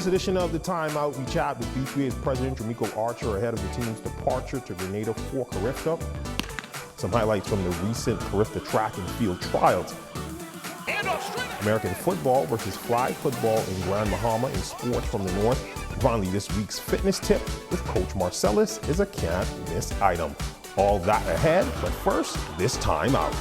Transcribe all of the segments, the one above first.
this edition of The Timeout, we chat with B3A's president, Drumeco Archer, ahead of the team's departure to Grenada for Carifta. Some highlights from the recent Carifta track and field trials. American football versus flag football in Grand Bahama in sports from the north. And finally, this week's fitness tip with Coach Marcellus is a can't-miss item. All that ahead, but first, this Timeout.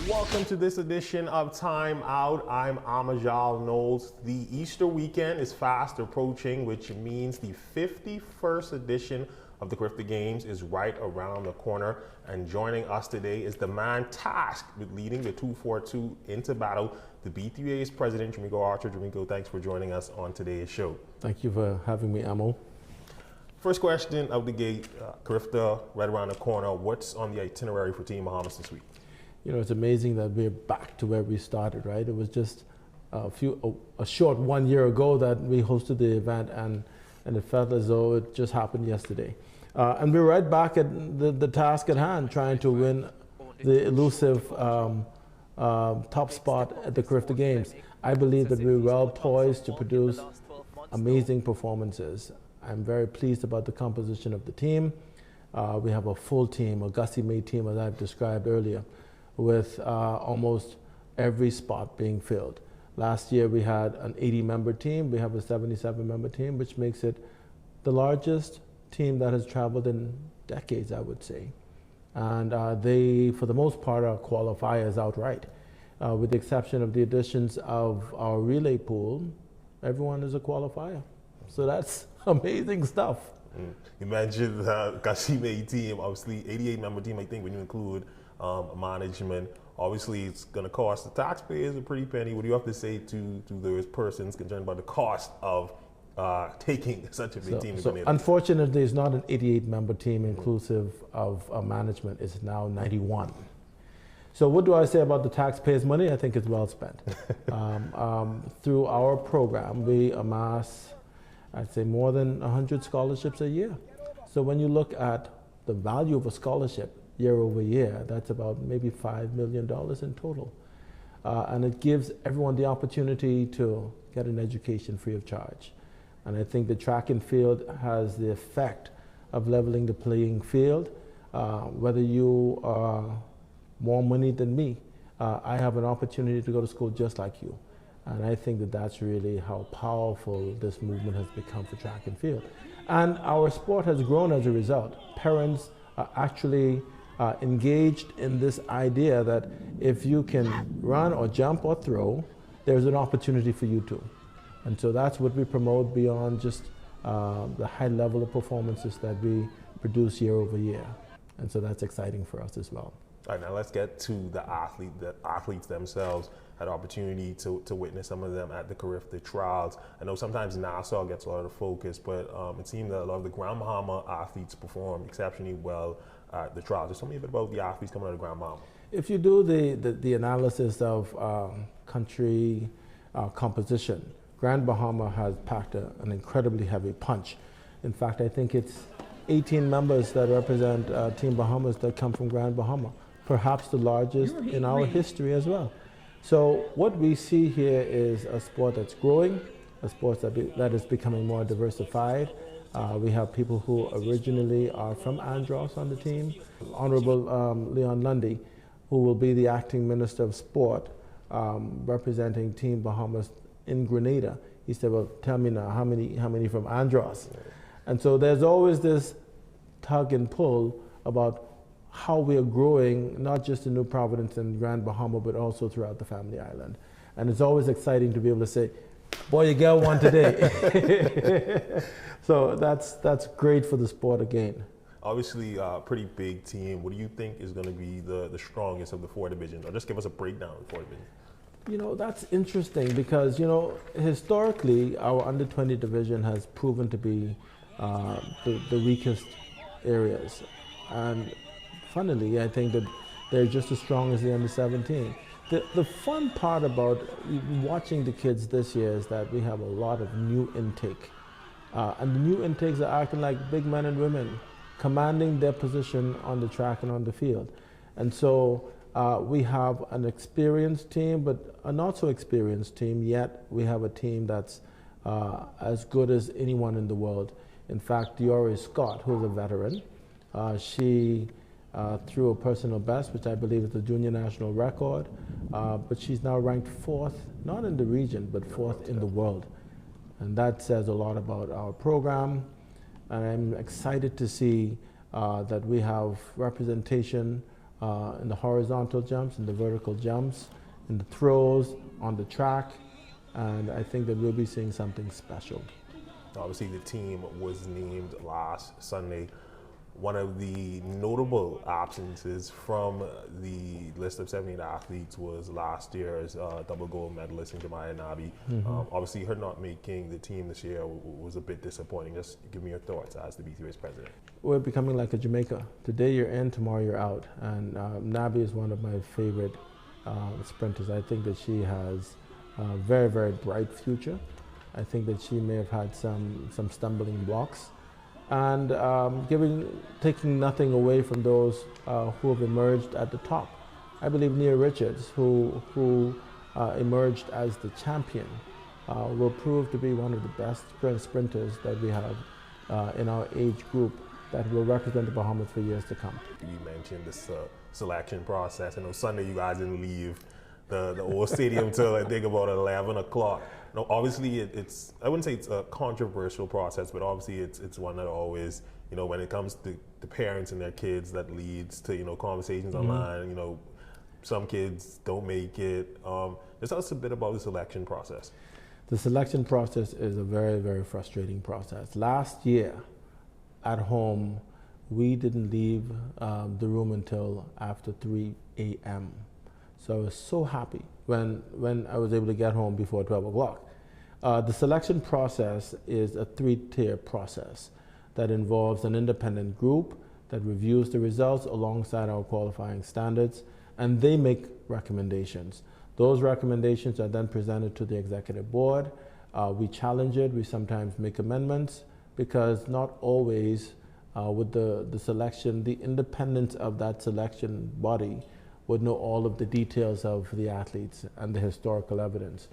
Welcome to this edition of Time Out. I'm Amajal Knowles. The Easter weekend is fast approaching, which means the 51st edition of the Carifta Games is right around the corner. And joining us today is the man tasked with leading the 242 into battle, the B3A's president, Drumeco Archer. Drumeco, thanks for joining us on today's show. Thank you for having me, Amo. First question out the gate, Carifta right around the corner. What's on the itinerary for Team Bahamas this week? You know, it's amazing that we're back to where we started, right? It was just a short 1 year ago that we hosted the event, and it felt as though it just happened yesterday. And we're right back at the task at hand, trying to win the elusive top spot at the Carifta Games. I believe that we're well poised to produce amazing performances. I'm very pleased about the composition of the team. We have a full team, a gussie-made team, as I've described earlier, with almost every spot being filled. Last year we had an 80-member team. We have a 77-member team, which makes it the largest team that has traveled in decades, I would say. And they, for the most part, are qualifiers outright. With the exception of the additions of our relay pool, everyone is a qualifier. So that's amazing stuff. You mentioned the gussie-made team, obviously 88-member team, I think, when you include management. Obviously, it's going to cost the taxpayers a pretty penny. What do you have to say to those persons concerned about the cost of taking such a big team? Unfortunately, it's not an 88-member team inclusive of management. It's now 91. So what do I say about the taxpayers' money? I think it's well spent. Through our program, we amass, I'd say, more than 100 scholarships a year. So when you look at the value of a scholarship year over year, that's about maybe $5 million in total. And it gives everyone the opportunity to get an education free of charge. And I think the track and field has the effect of leveling the playing field. Whether you are more money than me, I have an opportunity to go to school just like you. And I think that that's really how powerful this movement has become for track and field. And our sport has grown as a result. Parents are actually engaged in this idea that if you can run or jump or throw, there's an opportunity for you too. And so that's what we promote beyond just the high level of performances that we produce year over year. And so that's exciting for us as well. All right, now let's get to the athletes themselves. Had opportunity to witness some of them at the Carifta trials. I know sometimes Nassau gets a lot of the focus, but it seemed that a lot of the Grand Bahama athletes performed exceptionally well at the trials. Just tell me a bit about the athletes coming out of Grand Bahama. If you do the analysis of country composition, Grand Bahama has packed an incredibly heavy punch. In fact, I think it's 18 members that represent Team Bahamas that come from Grand Bahama, perhaps the largest in our history as well. So what we see here is a sport that's growing, a sport that is becoming more diversified. We have people who originally are from Andros on the team. Honorable Leon Lundy, who will be the acting Minister of Sport, representing Team Bahamas in Grenada. He said, well, tell me now, how many from Andros? And so there's always this tug and pull about how we are growing, not just in New Providence and Grand Bahama, but also throughout the Family Island. And it's always exciting to be able to say, boy, you got one today. So that's great for the sport again. Obviously, a pretty big team. What do you think is going to be the strongest of the four divisions? Or just give us a breakdown of the four divisions. You know, that's interesting because, you know, historically, our under-20 division has proven to be the weakest areas. And funnily, I think that they're just as strong as the under-17. The fun part about watching the kids this year is that we have a lot of new intake. And the new intakes are acting like big men and women, commanding their position on the track and on the field. And so we have an experienced team, but a not so experienced team, yet we have a team that's as good as anyone in the world. In fact, Diore Scott, who's a veteran, she threw a personal best, which I believe is the junior national record, but she's now ranked 4th, not in the region, but 4th in the world. And that says a lot about our program. And I'm excited to see that we have representation in the horizontal jumps, in the vertical jumps, in the throws, on the track. And I think that we'll be seeing something special. Obviously, the team was named last Sunday. One of the notable absences from the list of 78 athletes was last year's double gold medalist in Jemiah Nabi. Obviously, her not making the team this year was a bit disappointing. Just give me your thoughts as the B3A's president. We're becoming like a Jamaica. Today you're in, tomorrow you're out. And Nabi is one of my favorite sprinters. I think that she has a very, very bright future. I think that she may have had some stumbling blocks. And taking nothing away from those who have emerged at the top. I believe Nia Richards, who emerged as the champion, will prove to be one of the best sprinters that we have in our age group that will represent the Bahamas for years to come. You mentioned this selection process. I know Sunday you guys didn't leave the old stadium till I think about 11 o'clock. No, obviously it's, I wouldn't say it's a controversial process, but obviously it's one that always, you know, when it comes to the parents and their kids, that leads to, you know, conversations online, you know, some kids don't make it. Just tell us a bit about the selection process. The selection process is a very, very frustrating process. Last year at home, we didn't leave the room until after 3 a.m. So I was so happy when I was able to get home before 12 o'clock. The selection process is a 3-tier process that involves an independent group that reviews the results alongside our qualifying standards, and they make recommendations. Those recommendations are then presented to the executive board. We challenge it, we sometimes make amendments, because not always with the selection, the independence of that selection body would know all of the details of the athletes and the historical evidence.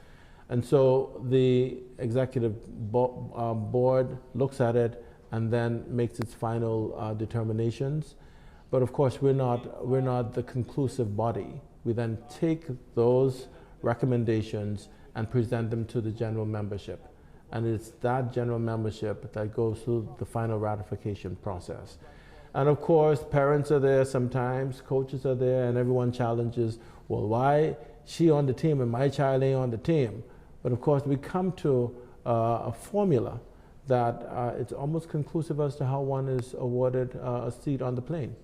And so the executive board looks at it and then makes its final determinations. But of course, we're not the conclusive body. We then take those recommendations and present them to the general membership. And it's that general membership that goes through the final ratification process. And of course, parents are there sometimes, coaches are there, and everyone challenges, well, why she on the team and my child ain't on the team? But of course, we come to a formula that it's almost conclusive as to how one is awarded a seat on the plane.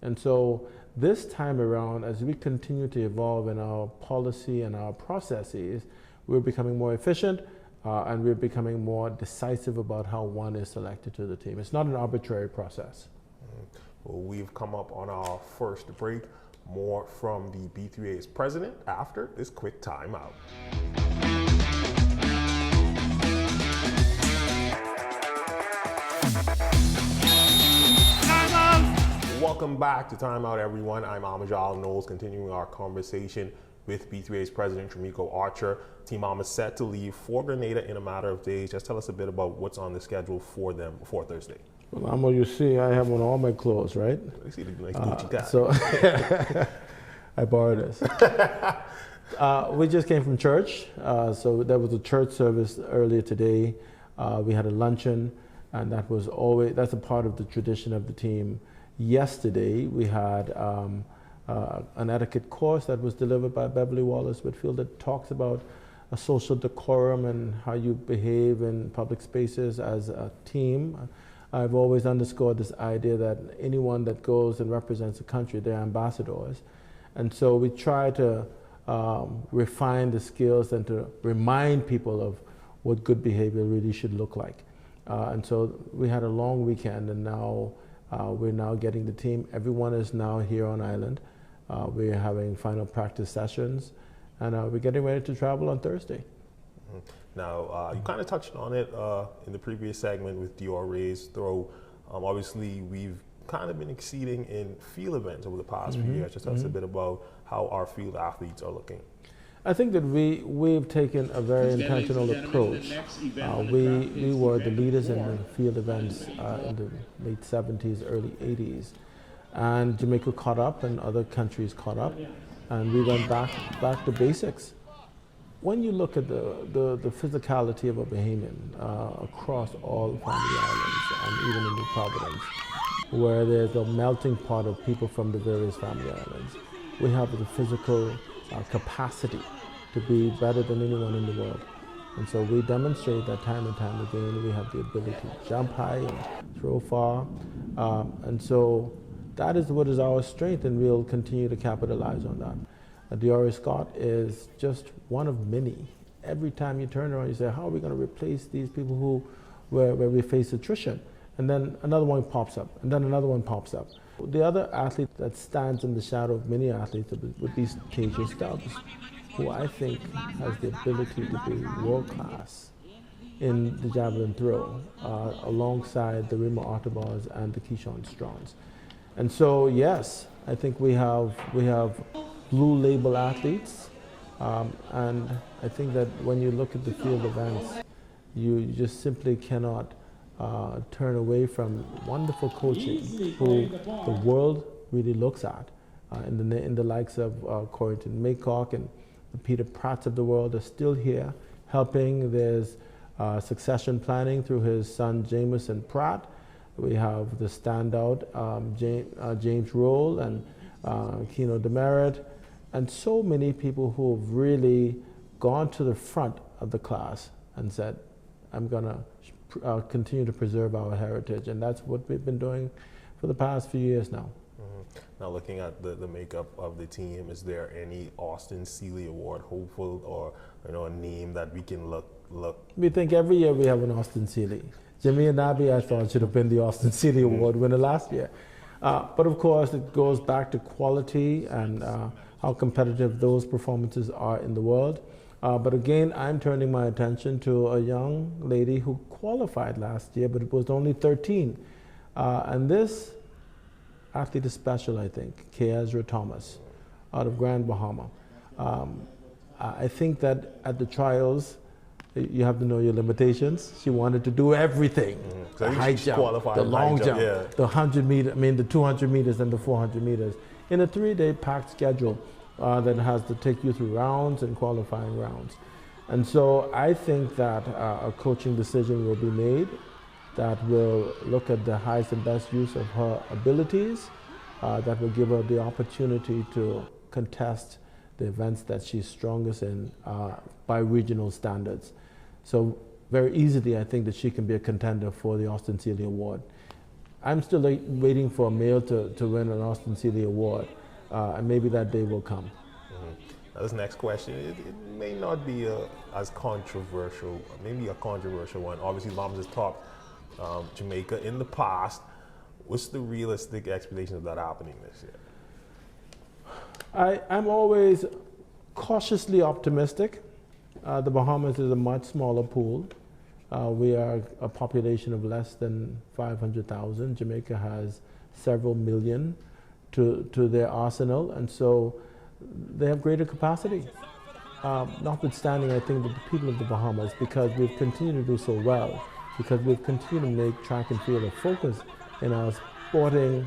And so this time around, as we continue to evolve in our policy and our processes, we're becoming more efficient and we're becoming more decisive about how one is selected to the team. It's not an arbitrary process. Well, we've come up on our first break. More from the B3A's president after this quick timeout. Welcome back to Timeout, everyone. I'm Amajal Knowles, continuing our conversation with B3A's president, Drumeco Archer. Team Bahama set to leave for Grenada in a matter of days. Just tell us a bit about what's on the schedule for them before Thursday. Well, Amo, you see, I have on all my clothes, right? I see the nice Gucci guy. So I borrowed this. We just came from church, so there was a church service earlier today. We had a luncheon, and that's a part of the tradition of the team. Yesterday, we had an etiquette course that was delivered by Beverly Wallace Whitfield that talks about a social decorum and how you behave in public spaces as a team. I've always underscored this idea that anyone that goes and represents a country, they're ambassadors. And so we try to refine the skills and to remind people of what good behavior really should look like. And so we had a long weekend, and now we're now getting the team. Everyone is now here on island. We're having final practice sessions, and we're getting ready to travel on Thursday. Now, you kind of touched on it in the previous segment with Diore's throw. Obviously, we've kind of been exceeding in field events over the past few years. Just tell us a bit about how our field athletes are looking. I think that we've taken a very intentional approach. We were the leaders in the field events in the late 70s, early 80s, and Jamaica caught up and other countries caught up, and we went back to basics. When you look at the physicality of a Bahamian across all family islands and even in New Providence, where there's a melting pot of people from the various family islands, we have the physical capacity to be better than anyone in the world. And so we demonstrate that time and time again. We have the ability to jump high and throw far. And so that is what is our strength, and we'll continue to capitalize on that. Diori Scott is just one of many. Every time you turn around, you say, how are we going to replace these people where we face attrition? And then another one pops up, and then another one pops up. The other athlete that stands in the shadow of many athletes would be KJ Stubbs, who I think has the ability to be world-class in the javelin throw, alongside the Rima Artabars and the Keyshawn Strongs. And so, yes, I think we have blue label athletes, and I think that when you look at the field events, you just simply cannot turn away from wonderful coaching who the world really looks at, in the likes of Corrington Maycock and the Peter Pratts of the world are still here helping. There's succession planning through his son Jameson Pratt. We have the standout James Roll and Keno Demerit, and so many people who have really gone to the front of the class and said, I'm going to continue to preserve our heritage. And that's what we've been doing for the past few years now. Mm-hmm. Now, looking at the makeup of the team, is there any Austin Seeley Award hopeful, or a name that we can look? We think every year we have an Austin Seeley. Jamia Nabi, I thought, should have been the Austin Seeley Award winner last year. But of course, it goes back to quality and how competitive those performances are in the world. But again, I'm turning my attention to a young lady who qualified last year, but it was only 13. And this athlete is special, I think, Keazra Thomas, out of Grand Bahama. I think that at the trials, you have to know your limitations. She wanted to do everything. Mm-hmm. So the high jump, the long jump, yeah. The 100 meter, the 200 meters and the 400 meters in a 3-day packed schedule that has to take you through rounds and qualifying rounds. And so I think that a coaching decision will be made that will look at the highest and best use of her abilities, that will give her the opportunity to contest the events that she's strongest in by regional standards. So very easily, I think that she can be a contender for the Austin Seeley Award. I'm still waiting for a male to win an Austin Seeley Award, and maybe that day will come. Mm-hmm. Now this next question, it may not be as controversial, maybe a controversial one. Obviously, Bahamas has topped Jamaica in the past. What's the realistic expectation of that happening this year? I'm always cautiously optimistic. The Bahamas is a much smaller pool. We are a population of less than 500,000. Jamaica has several million to their arsenal, and so they have greater capacity. Notwithstanding, I think that the people of the Bahamas, because we've continued to do so well, because we've continued to make track and field a focus in our sporting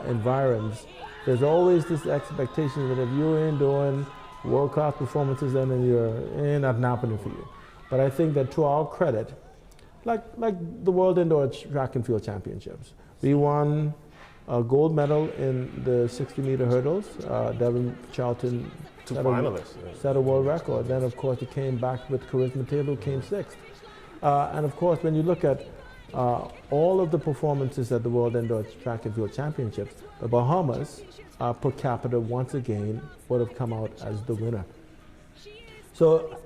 environs, there's always this expectation that if you're in doing world-class performances, then you're not happening for you. But I think that to our credit, like the World Indoor Track and Field Championships, we won a gold medal in the 60-meter hurdles. Devin Charlton set a world record. Then, of course, it came back with Charisma Taylor, who came 6th. And, of course, when you look at all of the performances at the World Indoor Track and Field Championships, the Bahamas, per capita, once again, would have come out as the winner. So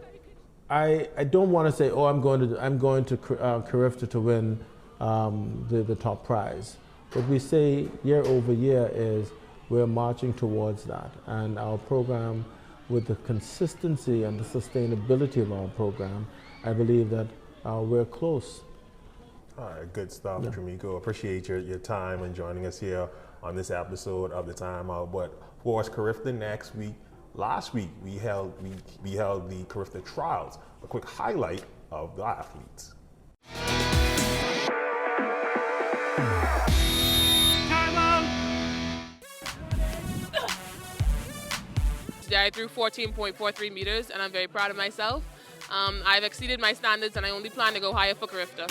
I don't want to say, oh, I'm going to Carifta to win the top prize. What we say year over year is we're marching towards that, and our program, with the consistency and the sustainability of our program, I believe that we're close. All right, good stuff, yeah. Drumeco. Appreciate your time and joining us here on this episode of The Time Out. But for us, Carifta next week, Last week, we held the Carifta trials. A quick highlight of the athletes. Today I threw 14.43 meters, and I'm very proud of myself. I've exceeded my standards, and I only plan to go higher for Carifta.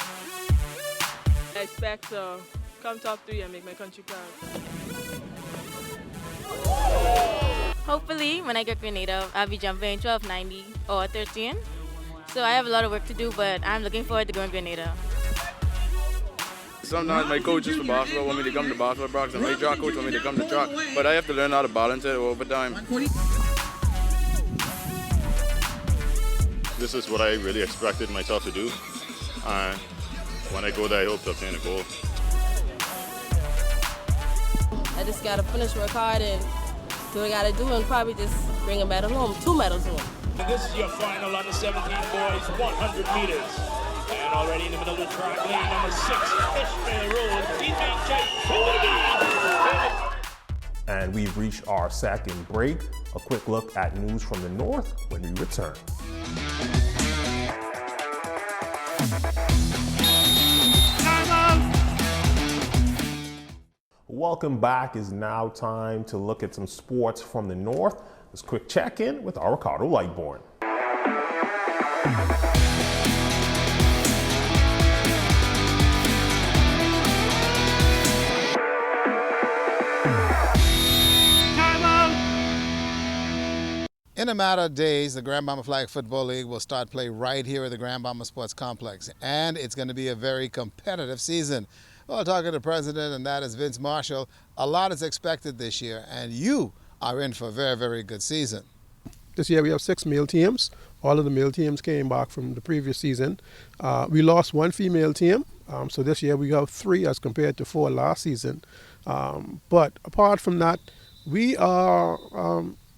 I expect to come top 3 and make my country proud. Hopefully, when I get Grenada, I'll be jumping 1290 or 13. So I have a lot of work to do, but I'm looking forward to going Grenada. Sometimes my coaches for basketball want me to come to basketball practice, and my track coach want me to come to track, but I have to learn how to balance it over time. This is what I really expected myself to do, and when I go there, I hope to obtain a goal. I just gotta finish work hard and do what I gotta do, and probably just bring a medal home, 2 medals home. This is your final under 17 boys, 100 meters. And already in the middle of the track lane, number 6, Ishmael Rose. He's being chased. And we've reached our second break. A quick look at news from the north when we return. Welcome back. It's now time to look at some sports from the north. Let's quick check-in with our Ricardo Lightborn. In a matter of days, the Grand Bahama Flag Football League will start play right here at the Grand Bahama Sports Complex, and it's going to be a very competitive season. Well, talking to the president, and that is Vince Marshall, a lot is expected this year, and you are in for a very, very good season. This year we have 6 male teams. All of the male teams came back from the previous season. We lost 1 female team, so this year we have 3 as compared to 4 last season. But apart from that, we are...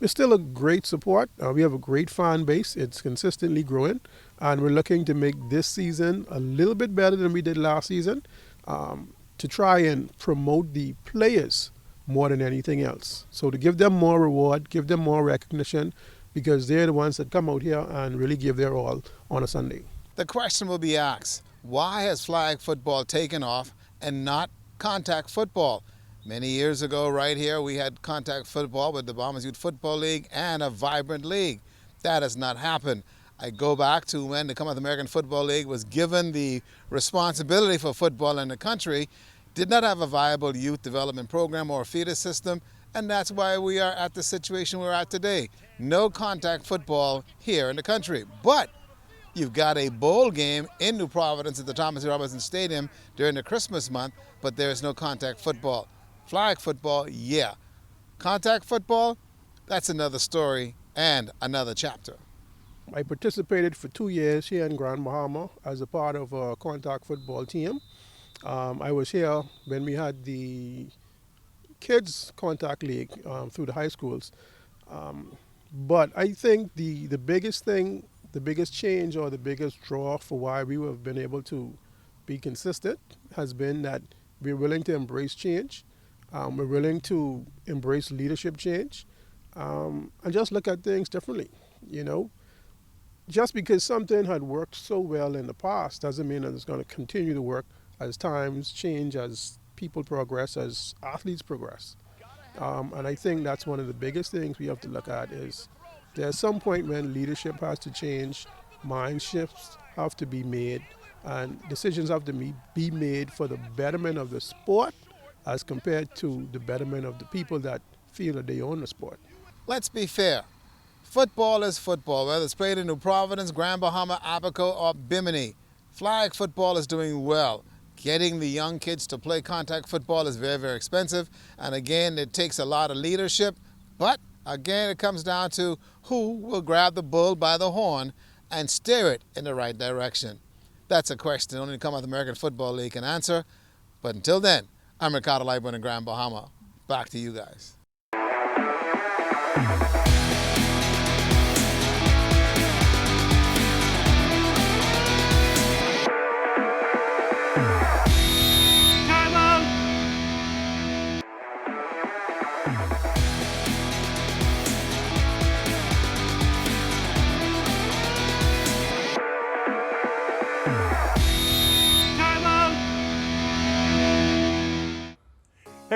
It's still a great support. We have a great fan base. It's consistently growing. And we're looking to make this season a little bit better than we did last season to try and promote the players more than anything else. So to give them more reward, give them more recognition, because they're the ones that come out here and really give their all on a Sunday. The question will be asked, why has flag football taken off and not contact football? Many years ago, right here, we had contact football with the Bahamas Youth Football League and a vibrant league. That has not happened. I go back to when the Commonwealth American Football League was given the responsibility for football in the country, did not have a viable youth development program or feeder system, and that's why we are at the situation we're at today. No contact football here in the country. But you've got a bowl game in New Providence at the Thomas E. Robinson Stadium during the Christmas month, but there is no contact football. Flag football, yeah. Contact football, that's another story and another chapter. I participated for 2 years here in Grand Bahama as a part of a contact football team. I was here when we had the kids contact league through the high schools. But I think the biggest thing, the biggest change or the biggest draw for why we have been able to be consistent has been that we're willing to embrace change. We're willing to embrace leadership change and just look at things differently. You know, just because something had worked so well in the past doesn't mean that it's going to continue to work as times change, as people progress, as athletes progress. And I think that's one of the biggest things we have to look at is there's some point when leadership has to change, mind shifts have to be made, and decisions have to be made for the betterment of the sport as compared to the betterment of the people that feel that they own the sport. Let's be fair. Football is football, whether it's played in New Providence, Grand Bahama, Abaco, or Bimini. Flag football is doing well. Getting the young kids to play contact football is very, very expensive. And again, it takes a lot of leadership. But again, it comes down to who will grab the bull by the horn and steer it in the right direction. That's a question only the Commonwealth American Football League can answer. But until then, I'm Ricardo Lightborn in Grand Bahama. Back to you guys.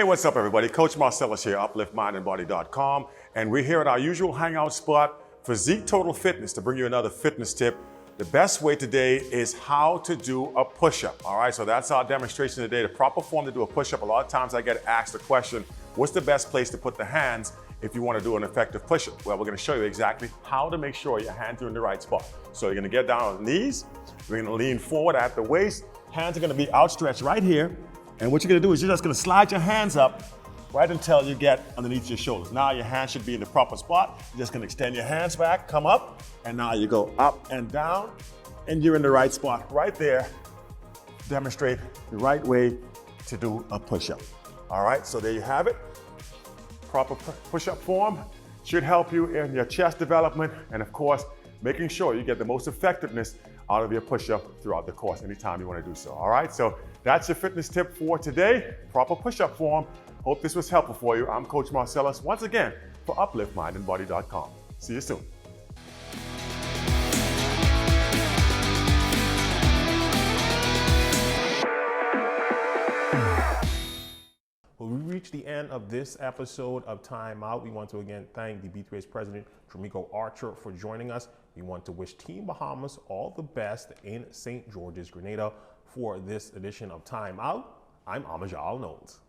what's up, everybody? Coach Marcellus here, upliftmindandbody.com, and we're here at our usual hangout spot, Physique Total Fitness, to bring you another fitness tip. The best way today is how to do a push-up, all right? So that's our demonstration today, the proper form to do a push-up. A lot of times I get asked the question, what's the best place to put the hands if you want to do an effective push-up? Well, we're going to show you exactly how to make sure your hands are in the right spot. So you're going to get down on the knees, we're going to lean forward at the waist, hands are going to be outstretched right here. And what you're gonna do is you're just gonna slide your hands up right until you get underneath your shoulders. Now your hands should be in the proper spot. You're just gonna extend your hands back, come up, and now you go up and down, and you're in the right spot right there. Demonstrate the right way to do a push-up. All right, so there you have it. Proper push-up form should help you in your chest development, and of course, making sure you get the most effectiveness out of your push-up throughout the course anytime you want to do so. All right, so that's your fitness tip for today, proper push-up form. Hope this was helpful for you. I'm Coach Marcellus, once again, for upliftmindandbody.com. See you soon. Well, we reached the end of this episode of Time Out. We want to again thank the B3A's president, Drumeco Archer, for joining us. We want to wish Team Bahamas all the best in St. George's, Grenada for this edition of Time Out. I'm Amajal Knowles.